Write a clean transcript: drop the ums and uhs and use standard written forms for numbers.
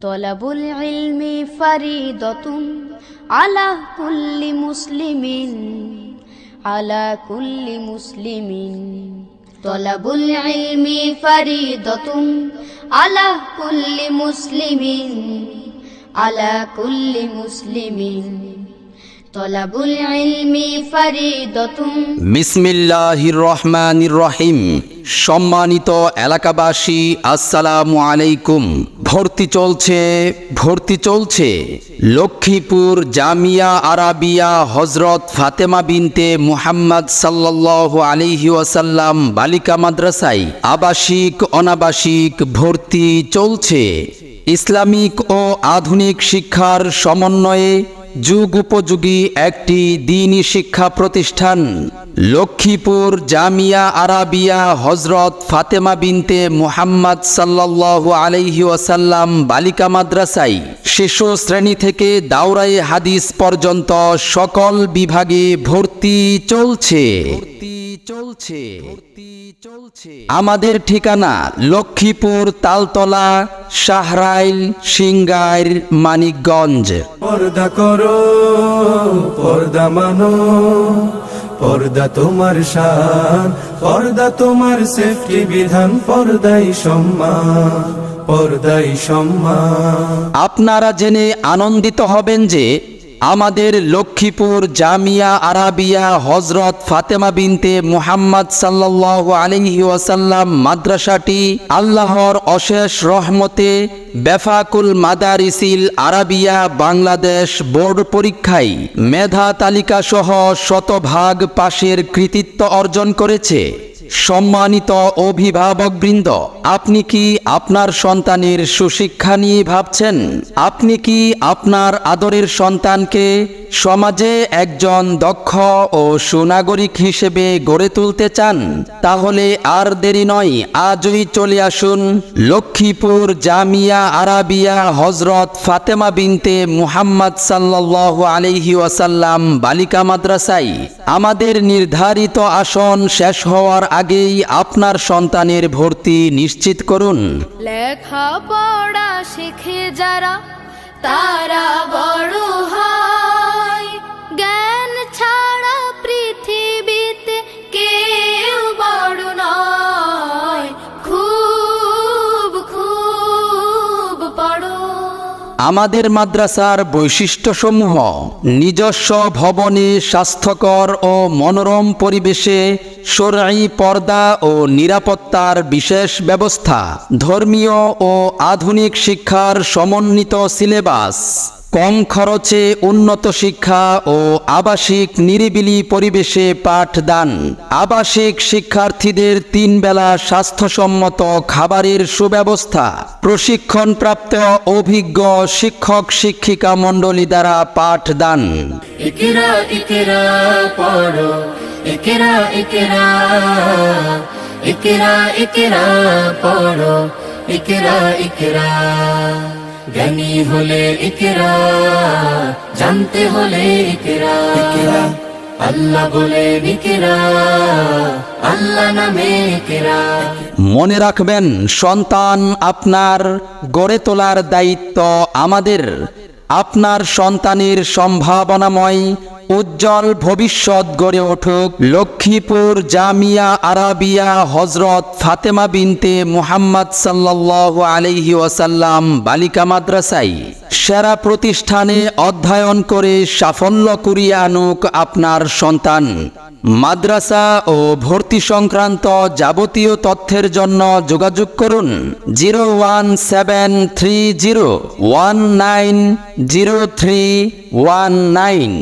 তলাবুল ইলমি ফারিদাতুন আলা কুল্লি মুসলিমিন তলাবুল ইলমি ফারিদাতুন আলা কুল্লি মুসলিমিন তলাবুল ইলমি ফারিদাতুন। বিসমিল্লাহির রহমানির রহিম। সম্মানিত এলাকাবাসী, আসসালামু আলাইকুম। ভর্তি চলছে লক্ষ্মীপুর জামিয়া আরাবিয়া হযরত ফাতেমা বিনতে মুহাম্মদ সাল্লাল্লাহু আলাইহি ওয়াসাল্লাম বালিকা মাদ্রাসায় আবাসিক অনাবাসিক ভর্তি চলছে। ইসলামিক ও আধুনিক শিক্ষার সমন্বয়ে যুগ উপযোগী একটি দ্বীনি শিক্ষা প্রতিষ্ঠান লক্ষ্মীপুর জামিয়া আরাবিয়া হযরত ফাতেমা বিনতে মুহাম্মদ সাল্লাল্লাহু আলাইহি ওয়াসাল্লাম বালিকা মাদ্রাসায় শিশু শ্রেণী থেকে দাওরায়ে হাদিস পর্যন্ত সকল বিভাগে ভর্তি চলছে। আমাদের ঠিকানা লক্ষ্মীপুর তালতলা, শাহরাইল, সিংগাইর, মানিকগঞ্জ। পর্দা করো, পর্দা মানো, পর্দা তোমার শান, পর্দা তোমার সেফটি বিধান, পর্দাই সম্মান। আপনারা জেনে আনন্দিত হবেন যে আমাদের লক্ষ্মীপুর জামিয়া আরাবিয়া হযরত ফাতেমা বিনতে মুহাম্মদ সাল্লাল্লাহু আলাইহি ওয়াসাল্লাম মাদ্রাসাটি আল্লাহর অশেষ রহমতে বেফাকুল মাদারিসিল আরাবিয়া বাংলাদেশ বোর্ড পরীক্ষায় মেধা তালিকা সহ শতভাগ পাশের কৃতিত্ব অর্জন করেছে। সম্মানিত অভিভাবকবৃন্দ, আপনি কি আপনার সন্তানের সুশিক্ষা নিয়ে ভাবছেন? আপনি কি আপনার আদরের সন্তানকে সমাজে একজন দক্ষ ও সুনাগরিক হিসেবে গড়ে তুলতে চান? তাহলে আর দেরি নয়, আজই চলে আসুন লক্ষ্মীপুর জামিয়া আরাবিয়া হযরত ফাতেমা বিনতে মুহাম্মদ সাল্লাল্লাহু আলাইহি ওয়াসাল্লাম বালিকা মাদ্রাসায়। আমাদের নির্ধারিত আসন শেষ হওয়ার আগেই আপনার সন্তানের ভর্তি নিশ্চিত করুন। লেখাপড়া শিখে যারা তারা বড় হয়, জ্ঞান ছাড়া পৃথিবীতে কেউ বড় নয়। খুব খুব পড়ো। আমাদের মাদ্রাসার বৈশিষ্ট্যসমূহ: নিজস্ব ভবনে স্বাস্থ্যকর ও মনোরম পরিবেশে শরঈ পর্দা ও নিরাপত্তার বিশেষ ব্যবস্থা, ধর্মীয় ও আধুনিক শিক্ষার সমন্বিত সিলেবাস, কম খরচে উন্নত শিক্ষা ও আবাসিক নিরিবিলি পরিবেশে পাঠদান, আবাসিক শিক্ষার্থীদের 3 বেলা স্বাস্থ্যসম্মত খাবারের সুব্যবস্থা, প্রশিক্ষণপ্রাপ্ত অভিজ্ঞ শিক্ষক শিক্ষিকা মণ্ডলী দ্বারা পাঠদান। ইকরা ইকরা পড়ো, ইকরা ইকরা, ইকরা ইকরা পড়ো, ইকরা ইকরা। জ্ঞানী হলে ইকরা, জানতে হলে ইকরা। আল্লাহ বলে ইকরা, আল্লাহ নামে ইকরা। মনে রাখবেন, সন্তান আপনার, গড়ে তোলার দায়িত্ব আমাদের। আপনার সন্তানের সম্ভাবনাময় উজ্জ্বল ভবিষ্যৎ গড়ে উঠুক লক্ষ্মীপুর জামিয়া আরাবিয়া হযরত ফাতেমা বিনতে মুহাম্মদ সাল্লাল্লাহু আলাইহি ওয়াসাল্লাম বালিকা মাদ্রাসায়। সেরা প্রতিষ্ঠানে অধ্যয়ন করে সাফল্য কুড়িয়ে আনুক আপনার সন্তান। মাদ্রাসা ও ভর্তি সংক্রান্ত যাবতীয় তথ্যের জন্য যোগাযোগ করুন 01730190319।